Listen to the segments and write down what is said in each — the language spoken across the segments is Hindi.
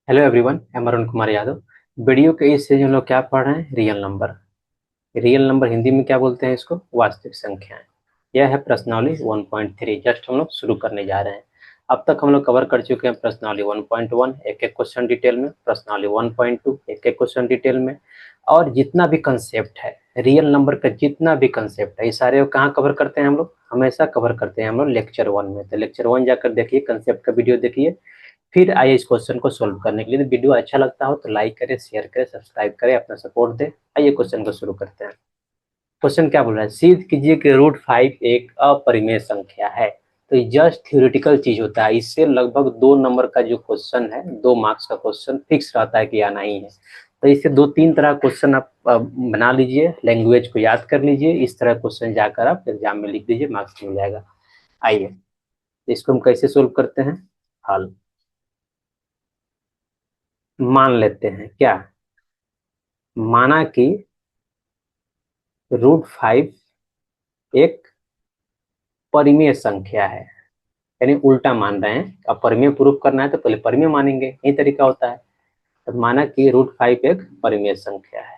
हेलो एवरीवन, मैं अरुण कुमार यादव। वीडियो के इस सीजन हम लोग क्या पढ़ रहे हैं? Real number. Real number Hindi में क्या बोलते हैं? इसको वास्तविक संख्याएं। यह है प्रश्नावली 1.3। जस्ट हम लोग शुरू करने जा रहे हैं। अब तक हम लोग कवर कर चुके हैं प्रश्नावली 1.1 एक एक क्वेश्चन डिटेल में, प्रश्नावली 1.2 एक एक क्वेश्चन डिटेल में, और जितना भी कंसेप्ट है रियल नंबर का, जितना भी कंसेप्ट है, ये सारे कहाँ कवर करते हैं हम लोग? हमेशा कवर करते हैं हम लोग लेक्चर 1 में। तो लेक्चर 1 जाकर देखिए, कंसेप्ट का वीडियो देखिए, फिर आइए इस क्वेश्चन को सोल्व करने के लिए। तो वीडियो अच्छा लगता हो तो लाइक करें, शेयर करें, सब्सक्राइब करें, अपना सपोर्ट दें। आइए क्वेश्चन को शुरू करते हैं। क्वेश्चन क्या बोल रहा है? सिद्ध कीजिए कि √5 एक अपरिमेय संख्या है। तो ये जस्ट थ्योरेटिकल चीज होता है। इससे लगभग 2 नंबर का जो क्वेश्चन है, 2 मार्क्स का क्वेश्चन फिक्स रहता है कि आना ही है। तो इससे 2-3 तरह क्वेश्चन आप बना लीजिए, लैंग्वेज को याद कर लीजिए, इस तरह क्वेश्चन जाकर आप एग्जाम में लिख दीजिए, मार्क्स मिल जाएगा। आइए, तो इसको हम कैसे सोल्व करते हैं? हल मान लेते हैं क्या? माना कि √5 एक परिमेय संख्या है, यानी उल्टा मान रहे हैं। अब परिमेय प्रूफ करना है तो पहले परिमेय मानेंगे, यही तरीका होता है। तो माना कि √5 एक परिमेय संख्या है।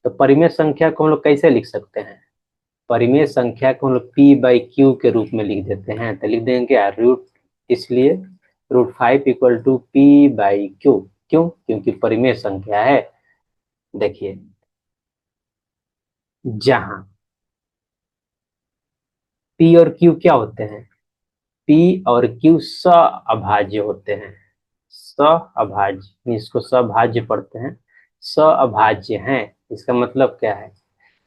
तो परिमेय संख्या को हम लोग कैसे लिख सकते हैं? परिमेय संख्या को हम लोग p/q के रूप में लिख देते हैं। तो लिख देंगे क्या? रूट, इसलिए √5 = p/q। क्यों? क्योंकि परिमेय संख्या है। देखिए, जहां p और q क्या होते हैं? P और Q सअभाज्य होते हैं। सअभाज्य, इसको सभाज्य पढ़ते हैं। सअभाज्य हैं। इसका मतलब क्या है?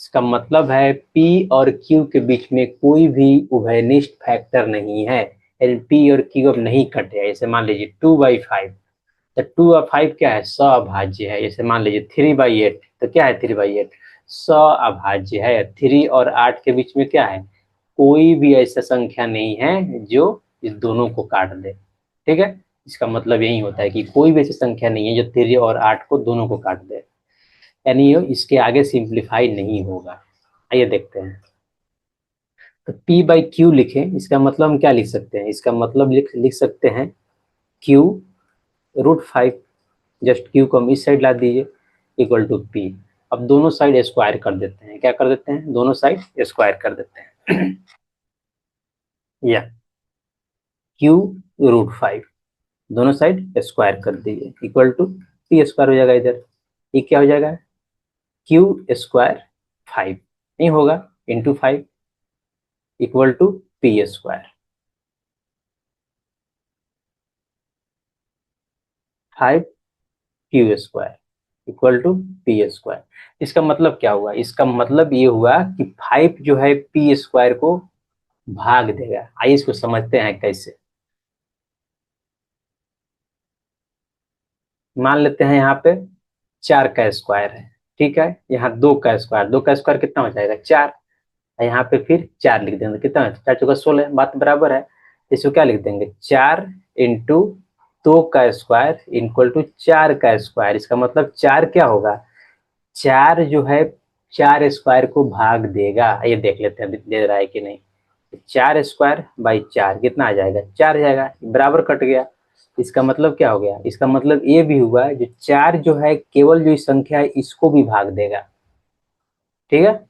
इसका मतलब है P और Q के बीच में कोई भी उभयनिष्ठ फैक्टर नहीं है, यानी P और Q अब नहीं कटे। जैसे मान लीजिए 2/5, तो 2/5 क्या है? सअभाज्य है। जैसे मान लीजिए 3/8, तो क्या है 3/8? सअभाज्य है। 3 और 8 के बीच में क्या है? कोई भी ऐसा संख्या नहीं है जो इस दोनों को काट दे। ठीक है, इसका मतलब यही होता है कि कोई भी ऐसी संख्या नहीं है जो 3 और 8 को दोनों को काट दे, यानी ये इसके आगे सिंप्लीफाई नहीं होगा। आइए देखते हैं। तो p/q लिखें, इसका मतलब हम क्या लिख सकते हैं? इसका मतलब लिख सकते हैं q √5, जस्ट q को हम इस साइड ला दीजिए, इक्वल टू p। अब दोनों साइड स्क्वायर कर देते हैं। क्या कर देते हैं? दोनों साइड स्क्वायर कर देते हैं। या q√5 दोनों साइड स्क्वायर कर दीजिए, इक्वल टू p स्क्वायर हो जाएगा इधर। ये क्या हो जाएगा? q²5 नहीं होगा, into 5, equal to p²। 5q² equal to p²। इसका मतलब क्या हुआ? इसका मतलब ये हुआ कि 5 जो है p² को भाग देगा। आइए इसको समझते हैं कैसे। मान लेते हैं यहाँ पे 4 का स्क्वायर है, ठीक है। यहाँ 2 का स्क्वायर, 2 का स्क्वायर कितना हो जाएगा? 4। यहाँ पे फिर 4 लिख देंगे, कितना है? 4×4 = 16, बात बराबर है। इसको क्या लिख देंगे? 4 इंटू 2 का स्क्वायर इक्वल टू 4 का स्क्वायर। इसका मतलब 4 क्या होगा? 4 जो है 4 स्क्वायर को भाग देगा। ये देख लेते हैं दे रहा है कि नहीं। 4² बाई 4 कितना आ जाएगा? 4 जाएगा, बराबर कट गया। इसका मतलब क्या हो गया? इसका मतलब ये भी हुआ जो 4 जो है केवल जो संख्या है इसको भी भाग देगा। ठीक है,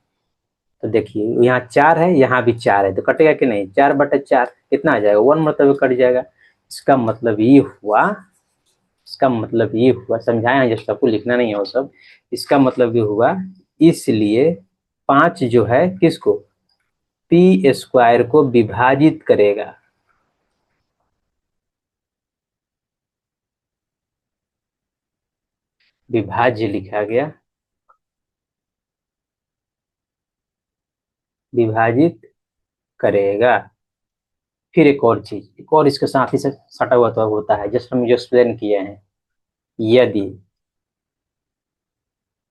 तो देखिए यहाँ 4 है, यहाँ भी 4 है, तो कटेगा कि नहीं? 4/4 कितना आ जाएगा? 1 मतलब कट जाएगा। इसका मतलब ये हुआ, इसका मतलब ये हुआ, समझाया जस्ट, आपको लिखना नहीं है वो सब। इसका मतलब ये हुआ, इसलिए 5 जो है किसको? p² को विभाजित करेगा। विभाज्य लिखा गया, विभाजित करेगा। फिर एक और चीज, एक और इसके साथ ही से सटा हुआ तो होता है, जस्ट हम जो एक्सप्लेन किए हैं। यदि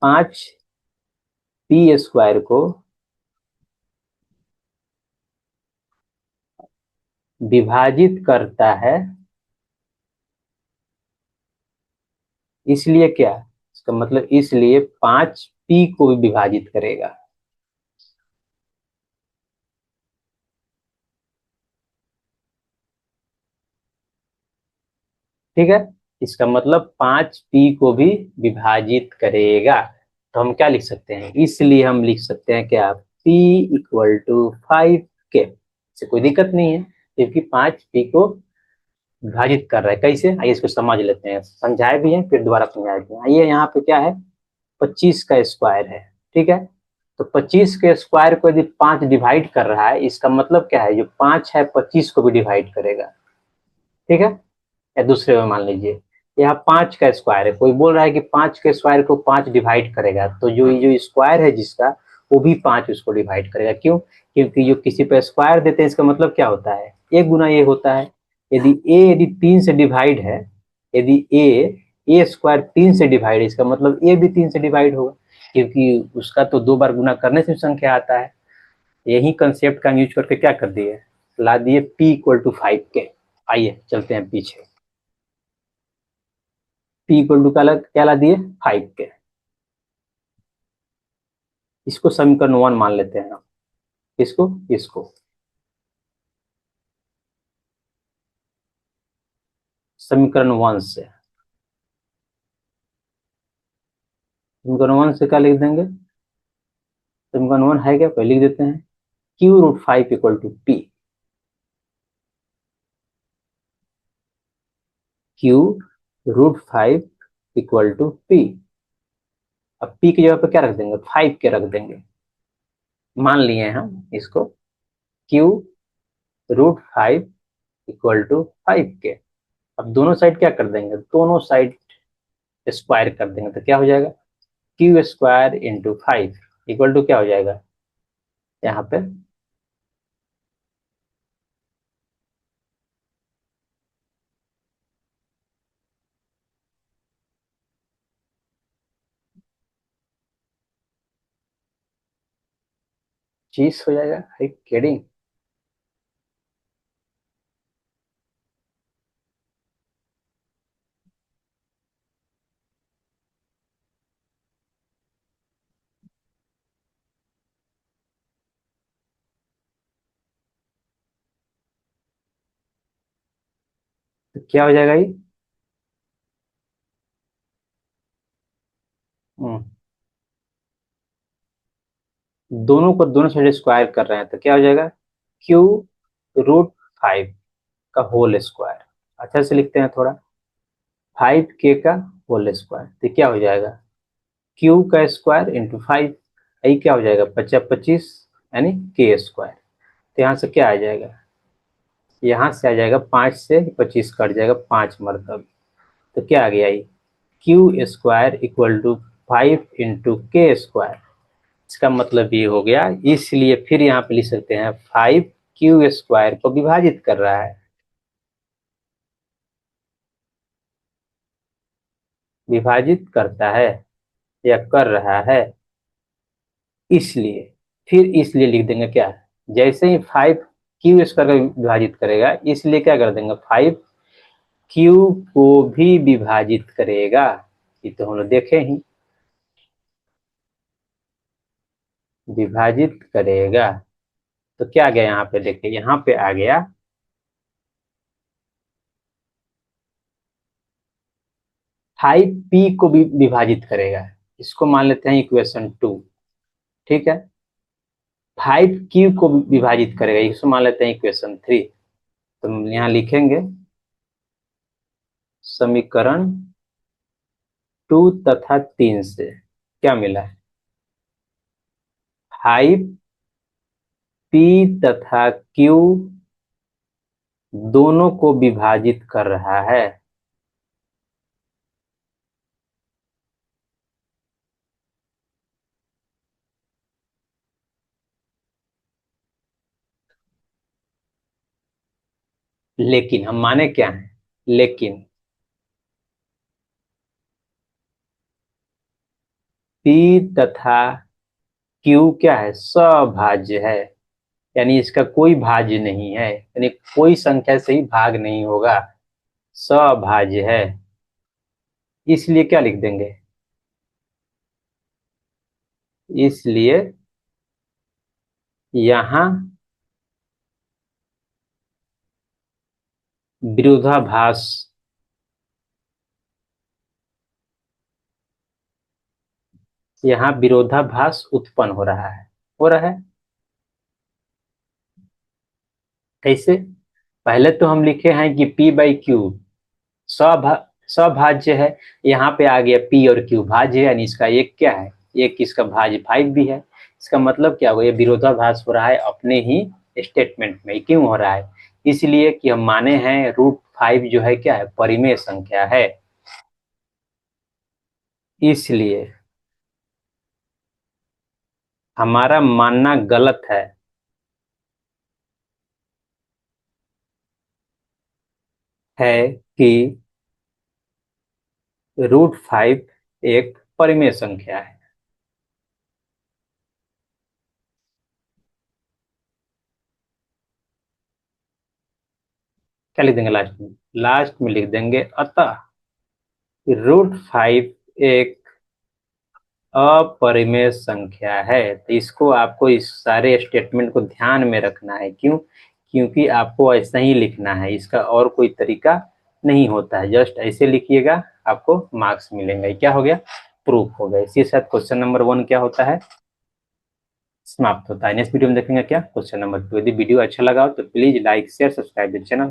5p² को विभाजित करता है, इसलिए क्या? इसका मतलब इसलिए 5p को भी विभाजित करेगा। ठीक है, इसका मतलब 5p को भी विभाजित करेगा। तो हम क्या लिख सकते हैं, इसलिए हम लिख सकते हैं क्या, p इक्वल टू 5k। इससे कोई दिक्कत नहीं है, क्योंकि 5p को विभाजित कर रहा है। कैसे, आइए इसको समझ लेते हैं, समझाए भी हैं फिर दोबारा समझाए भी हैं। आइए, यहाँ पे क्या है, 25 का स्क्वायर है, ठीक है। तो 25 के स्क्वायर को यदि 5 डिवाइड कर रहा है, इसका मतलब क्या है, जो 5 है 25 को भी डिवाइड करेगा, ठीक है। या दूसरे में मान लीजिए, यहाँ 5 का स्क्वायर है, कोई बोल रहा है कि 5 के स्क्वायर को 5 डिवाइड करेगा, तो जो स्क्वायर है जिसका, वो भी 5 उसको डिवाइड करेगा। क्यों, क्योंकि जो किसी पे स्क्वायर देते हैं, इसका मतलब क्या होता है, ए गुना ए होता है। यदि 3 से डिवाइड है, यदि ए स्क्वायर 3 से डिवाइड है, इसका मतलब ए भी 3 से डिवाइड होगा, क्योंकि उसका तो 2 बार गुना करने से संख्या आता है। यही कंसेप्ट का यूज करके क्या कर दिए, ला दिए p इक्वल टू 5k। आइए चलते हैं पीछे, p इक्वल टू क्या ला दिए, 5k। इसको समीकरण 1 मान लेते हैं हम, इसको इसको समीकरण 1 से, समीकरण 1 से क्या लिख देंगे, समीकरण 1 है क्या, पहले लिख देते हैं, q√5 equal to p, q√5 equal to p। अब p की जगह पे क्या रख देंगे, 5 के रख देंगे, मान लिए हैं हम इसको, q√5 इक्वल टू 5k। अब दोनों साइड क्या कर देंगे, दोनों साइड स्क्वायर कर देंगे, तो क्या हो जाएगा, Q square into 5 equal to क्या हो जाएगा, यहाँ पे चीज हो जाएगा, है किडिंग। तो क्या हो जाएगा ये, हम्म, दोनों को दोनों साइड स्क्वायर कर रहे हैं, तो क्या हो जाएगा, q√5 का होल स्क्वायर, अच्छा से लिखते हैं थोड़ा, 5k का होल स्क्वायर, तो क्या हो जाएगा, q का स्क्वायर इंटू 5, यही क्या हो जाएगा, 25 यानी k स्क्वायर। तो यहाँ से क्या आ जाएगा, यहाँ से आ जाएगा 5 से 25 कट जाएगा, 5 मरतब, तो क्या आ गया ये, Q square equal to 5 into K square. इसका मतलब ये हो गया, इसलिए फिर यहाँ पे लिख सकते हैं 5 क्यू स्क्वायर को विभाजित कर रहा है, विभाजित करता है या कर रहा है, इसलिए फिर इसलिए लिख देंगे क्या, जैसे ही 5 क्यू स्क्वायर का विभाजित करेगा, इसलिए क्या कर देंगे, 5 क्यू को भी विभाजित करेगा। ये तो हम लोग देखे ही, विभाजित करेगा। तो क्या आ गया यहाँ पे, देखिए यहाँ पे आ गया 5p को भी विभाजित करेगा, इसको मान लेते हैं इक्वेशन 2, ठीक है। 5q को भी विभाजित करेगा, इसको मान लेते हैं इक्वेशन 3। तो हम यहाँ लिखेंगे समीकरण 2 तथा 3 से क्या मिला है, 5p तथा q दोनों को विभाजित कर रहा है, लेकिन हम माने क्या है, लेकिन p तथा q क्या है, सभाज्य है, यानी इसका कोई भाज्य नहीं है, यानी कोई संख्या से ही भाग नहीं होगा, सभाज्य है। इसलिए क्या लिख देंगे, इसलिए यहां विरोधाभास यहाँ विरोधाभास उत्पन्न हो रहा है। हो रहा है कैसे? पहले तो हम लिखे हैं कि P बाई क्यू स्वभा सभाज्य है। यहाँ पे आ गया P और Q भाज्य है, यानी इसका एक क्या है, एक इसका भाज्य 5 भी है। इसका मतलब क्या हुआ, ये विरोधाभास हो रहा है अपने ही स्टेटमेंट में। क्यों हो रहा है? इसलिए कि हम माने हैं √5 जो है क्या है, परिमेय संख्या है। इसलिए हमारा मानना गलत है कि √5 एक परिमेय संख्या है। क्या लिख देंगे लास्ट में? लास्ट में लिख देंगे अतः √5 एक अपरिमेय संख्या है। तो इसको आपको इस सारे स्टेटमेंट को ध्यान में रखना है। क्यों? क्योंकि आपको ऐसा ही लिखना है, इसका और कोई तरीका नहीं होता है। जस्ट ऐसे लिखिएगा, आपको मार्क्स मिलेंगे। क्या हो गया? प्रूफ हो गया। इसी के साथ क्वेश्चन नंबर 1 क्या होता है, समाप्त होता है। नेक्स्ट वीडियो में देखेंगे क्या, क्वेश्चन नंबर 2। यदि वीडियो अच्छा लगा हो तो please like share subscribe the channel.